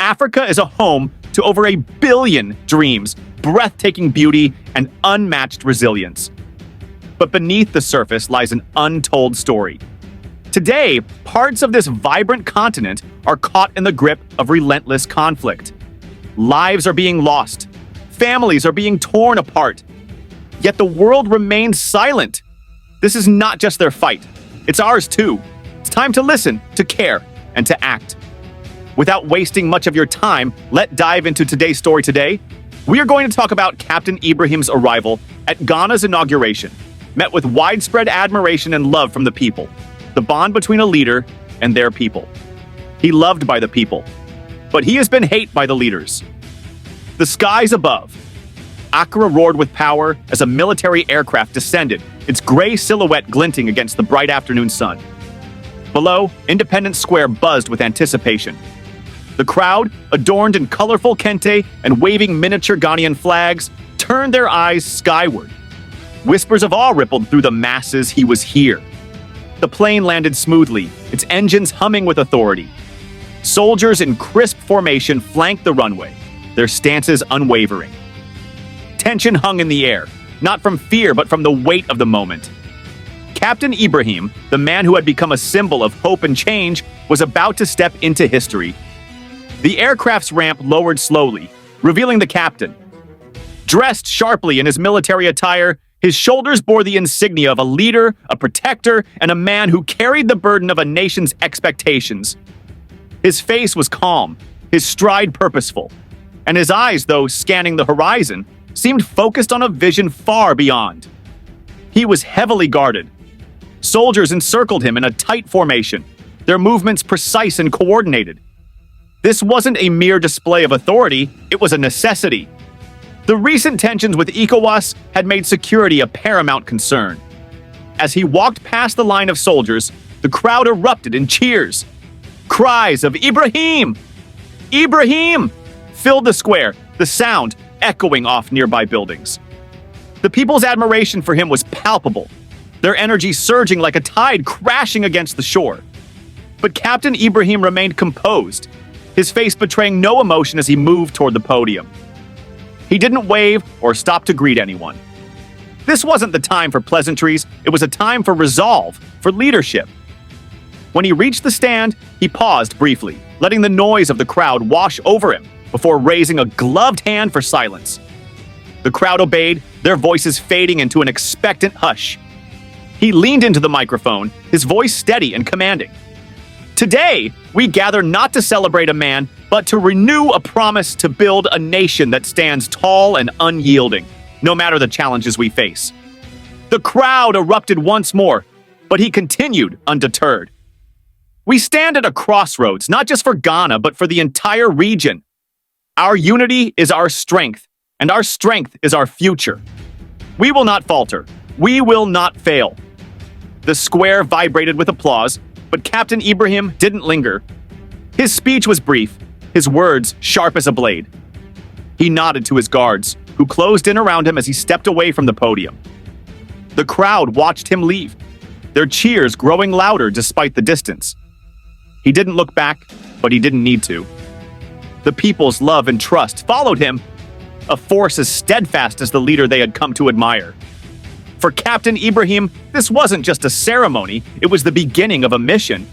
Africa is a home to over 1 billion dreams, breathtaking beauty, and unmatched resilience. But beneath the surface lies an untold story. Today, parts of this vibrant continent are caught in the grip of relentless conflict. Lives are being lost. Families are being torn apart. Yet the world remains silent. This is not just their fight. It's ours too. It's time to listen, to care, and to act. Without wasting much of your time, let's dive into today's story today. We are going to talk about Captain Ibrahim's arrival at Ghana's inauguration, met with widespread admiration and love from the people, the bond between a leader and their people. He loved by the people, but he has been hated by the leaders. The skies above. Accra roared with power as a military aircraft descended, its gray silhouette glinting against the bright afternoon sun. Below, Independence Square buzzed with anticipation. The crowd, adorned in colorful kente and waving miniature Ghanaian flags, turned their eyes skyward. Whispers of awe rippled through the masses. He was here. The plane landed smoothly, its engines humming with authority. Soldiers in crisp formation flanked the runway, their stances unwavering. Tension hung in the air, not from fear but from the weight of the moment. Captain Ibrahim, the man who had become a symbol of hope and change, was about to step into history. The aircraft's ramp lowered slowly, revealing the captain. Dressed sharply in his military attire, his shoulders bore the insignia of a leader, a protector, and a man who carried the burden of a nation's expectations. His face was calm, his stride purposeful, and his eyes, though scanning the horizon, seemed focused on a vision far beyond. He was heavily guarded. Soldiers encircled him in a tight formation, their movements precise and coordinated. This wasn't a mere display of authority, it was a necessity. The recent tensions with ECOWAS had made security a paramount concern. As he walked past the line of soldiers, the crowd erupted in cheers. Cries of "Ibrahim! Ibrahim!" filled the square, the sound echoing off nearby buildings. The people's admiration for him was palpable, their energy surging like a tide crashing against the shore. But Captain Ibrahim remained composed, his face betraying no emotion as he moved toward the podium. He didn't wave or stop to greet anyone. This wasn't the time for pleasantries, it was a time for resolve, for leadership. When he reached the stand, he paused briefly, letting the noise of the crowd wash over him before raising a gloved hand for silence. The crowd obeyed, their voices fading into an expectant hush. He leaned into the microphone, his voice steady and commanding. Today, we gather not to celebrate a man, but to renew a promise to build a nation that stands tall and unyielding, no matter the challenges we face. The crowd erupted once more, but he continued undeterred. We stand at a crossroads, not just for Ghana, but for the entire region. Our unity is our strength, and our strength is our future. We will not falter. We will not fail. The square vibrated with applause, but Captain Ibrahim didn't linger. His speech was brief, his words sharp as a blade. He nodded to his guards, who closed in around him as he stepped away from the podium. The crowd watched him leave, their cheers growing louder despite the distance. He didn't look back, but he didn't need to. The people's love and trust followed him, a force as steadfast as the leader they had come to admire. For Captain Ibrahim, this wasn't just a ceremony, it was the beginning of a mission,